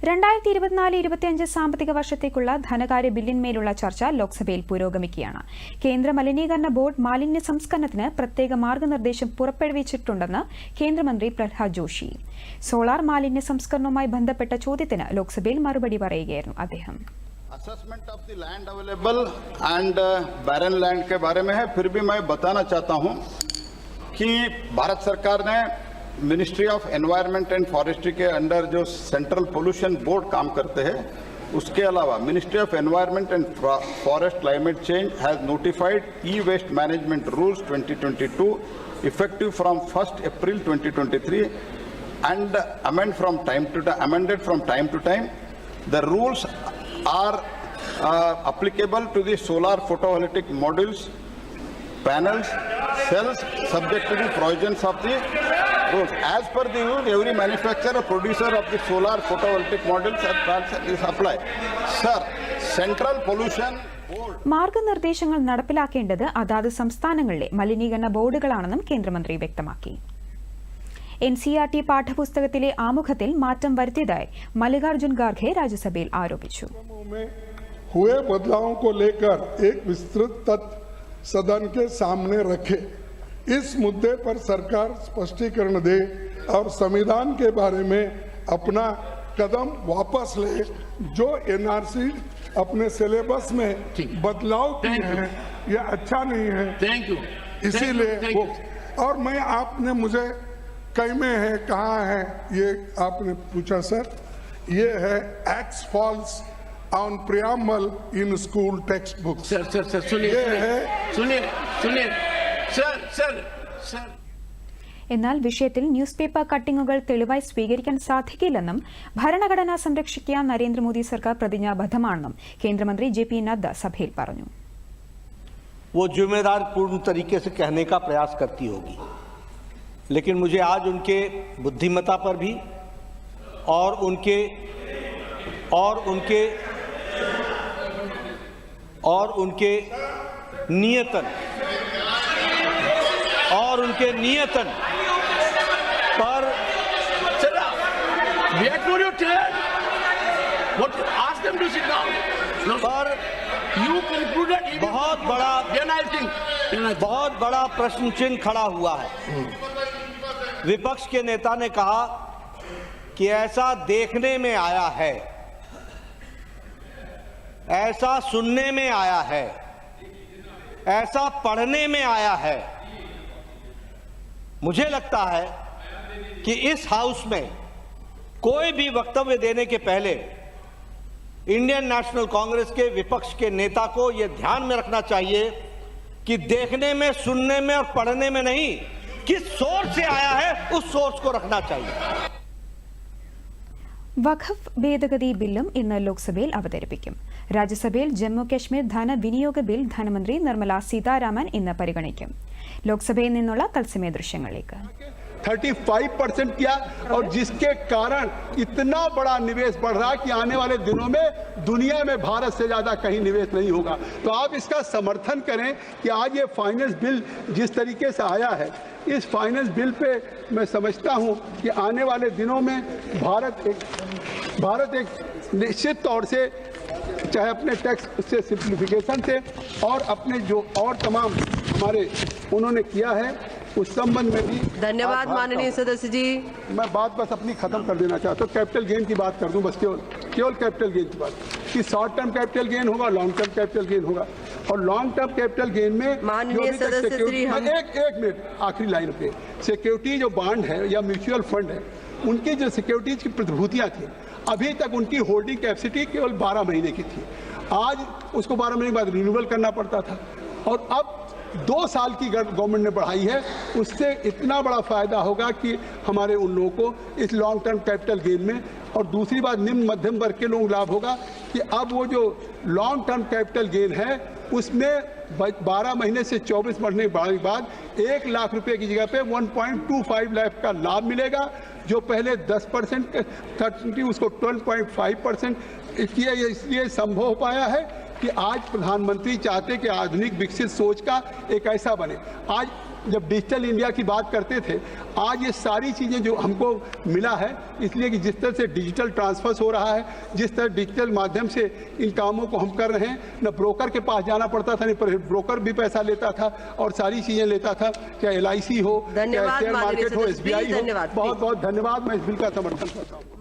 2024-25 സാമ്പത്തിക വർഷത്തേക്കുള്ള ധനകാര്യ ബില്ലിന്മേലുള്ള ചർച്ച ലോക്സഭയിൽ പുരോഗമിക്കുകയാണ്. കേന്ദ്ര മലിനീകരണ ബോർഡ് മാലിന്യ സംസ്കരണത്തിന് പ്രത്യേക മാർഗനിർദ്ദേശം പുറപ്പെടുവിച്ചിട്ടുണ്ടെന്ന് കേന്ദ്രമന്ത്രി പ്രഹ്ലാദ് ജോഷി. സോളാർ മാലിന്യ സംസ്കരണവുമായി ബന്ധപ്പെട്ട ചോദ്യത്തിന് ലോക്സഭയിൽ മറുപടി പറയുകയായിരുന്നു അദ്ദേഹം. Assessment of the land available and barren land के बारे में है, फिर भी मैं बताना चाहता हूं कि भारत सरकार ने ministry of environment and forestry के अंडर जो सेंट्रल पोल्यूशन बोर्ड काम करते हैं, उसके अलावा ministry of environment and forest climate change has notified e waste management rules 2022 effective from 1 April 2023 and amended from time to time. The rules are applicable to the solar photovoltaic modules, panels, cells subject to the provisions of the rules. As per the rules, every manufacturer or producer of the solar photovoltaic modules and panels is applied. Sir, Central Pollution Board. മാർഗനിർദ്ദേശങ്ങൾ നടപ്പിലാക്കേണ്ടത് അതാത് സംസ്ഥാനങ്ങളിലെ മലിനീകരണ ബോർഡുകളാണെന്നും കേന്ദ്രമന്ത്രി വ്യക്തമാക്കി. NCERT പാഠപുസ്തകത്തിലെ ആമുഖത്തിൽ മാറ്റം വരുത്തിയതായി മല്ലികാർജുൻ ഖാർഗെ राज्यसभയിൽ ആരോപിച്ചു. हुए बदलावों को लेकर एक विस्तृत तथ्य सदन के सामने रखे. इस मुद्दे पर सरकार स्पष्टीकरण दे और संविधान के बारे में अपना कदम वापस ले. जो NRC अपने सिलेबस में बदलाव किए हैं ये अच्छा नहीं है. Thank you. इसीलिए और मैं आपने मुझे कई में है कहाँ है ये आपने पूछा सर. ये है x falls on preamble in school text book. Sir सुनिए सर. എന്നാൽ വിഷയത്തിൽ ന്യൂസ് പേപ്പർ കട്ടിങ്ങുകൾ തെളിവായി സ്വീകരിക്കാൻ സാധിക്കില്ലെന്നും ഭരണഘടന സംരക്ഷിക്കാൻ നരേന്ദ്രമോദി സർക്കാർ പ്രതിജ്ഞാബദ്ധമാണെന്നും കേന്ദ്രമന്ത്രി JP നദ്ദ സഭയിൽ പറഞ്ഞു. वो जिम्मेदार पूर्ण तरीके से कहने का प्रयास करती होगी, लेकिन मुझे आज उनके बुद्धिमत्ता पर भी और उनके नियतन पर बहुत बड़ा प्रश्न चिन्ह खड़ा हुआ है. विपक्ष के नेता ने कहा कि ऐसा देखने में आया है, ऐसा सुनने में आया है, ऐसा पढ़ने में आया है. मुझे लगता है कि इस हाउस में कोई भी वक्तव्य देने के पहले इंडियन नेशनल कांग्रेस के विपक्ष के नेता को यह ध्यान में रखना चाहिए कि देखने में, सुनने में और पढ़ने में नहीं, किस सोर्स से आया है उस सोर्स को रखना चाहिए. വഖഫ് ഭേദഗതി ബില്ലും ഇന്ന് ലോക്സഭയിൽ അവതരിപ്പിക്കും. രാജ്യസഭയിൽ ജമ്മു കശ്മീർ ധനവിനിയോഗ ബിൽ ധനമന്ത്രി നിർമ്മല സീതാരാമൻ ഇന്ന് പരിഗണിക്കും. ലോക്സഭയിൽ നിന്നുള്ള തത്സമയ ദൃശ്യങ്ങളിലേക്ക്. 35% किया और जिसके कारण इतना बड़ा निवेश बढ़ रहा है कि आने वाले दिनों में दुनिया में भारत से ज्यादा कहीं निवेश नहीं होगा. तो आप इसका समर्थन करें कि आज ये फाइनेंस बिल जिस तरीके से आया है, इस फाइनेंस बिल पे मैं समझता हूं कि आने वाले दिनों में भारत एक निश्चित तौर से, चाहे अपने टैक्स से सिंप्लीफिकेशन से और अपने जो और तमाम हमारे उन्होंने किया है उस संबंध में भी. धन्यवाद माननीय सदस्य जी. मैं बात बस अपनी खत्म कर देना चाहता हूँ. कैपिटल गेन की बात कर दूं बस, केवल कैपिटल गेन की बात कि शॉर्ट टर्म कैपिटल गेन होगा, लॉन्ग टर्म कैपिटल गेन होगा. और लॉन्ग टर्म कैपिटल गेन में माननीय सदस्य श्री एक मिनट आखिरी लाइन पे, सिक्योरिटी जो बॉन्ड है या म्यूचुअल फंड है, उनकी जो सिक्योरिटीज की प्रतिभूतियां थी अभी तक उनकी होल्डिंग कैपेसिटी केवल 12 महीने की थी. आज उसको 12 महीने के बाद रिन्यूअल करना पड़ता था और अब 2 साल की गवर्नमेंट ने बढ़ाई है. उससे इतना बड़ा फायदा होगा कि हमारे उन लोगों को इस लॉन्ग टर्म कैपिटल गेन में, और दूसरी बात निम्न मध्यम वर्ग के लोग लाभ होगा कि अब वो जो लॉन्ग टर्म कैपिटल गेन है उसमें 12 महीने से 24 महीने के बाद 1 लाख रुपए की जगह पे 1.25 लाख का लाभ मिलेगा. जो पहले 10% 30 उसको 12.5% इसलिए संभव हो पाया है कि आज प्रधानमंत्री चाहते कि आधुनिक विकसित सोच का एक ऐसा बने. आज जब डिजिटल इंडिया की बात करते थे, आज ये सारी चीज़ें जो हमको मिला है, इसलिए कि जिस तरह से डिजिटल ट्रांसफर हो रहा है, जिस तरह डिजिटल माध्यम से इन कामों को हम कर रहे हैं, न ब्रोकर के पास जाना पड़ता था, न ब्रोकर भी पैसा लेता था और सारी चीज़ें लेता था, चाहे LIC हो, चाहे शेयर मार्केट हो, SBI हो। बहुत बहुत धन्यवाद। मैं इस बिल का समर्थन करता हूँ।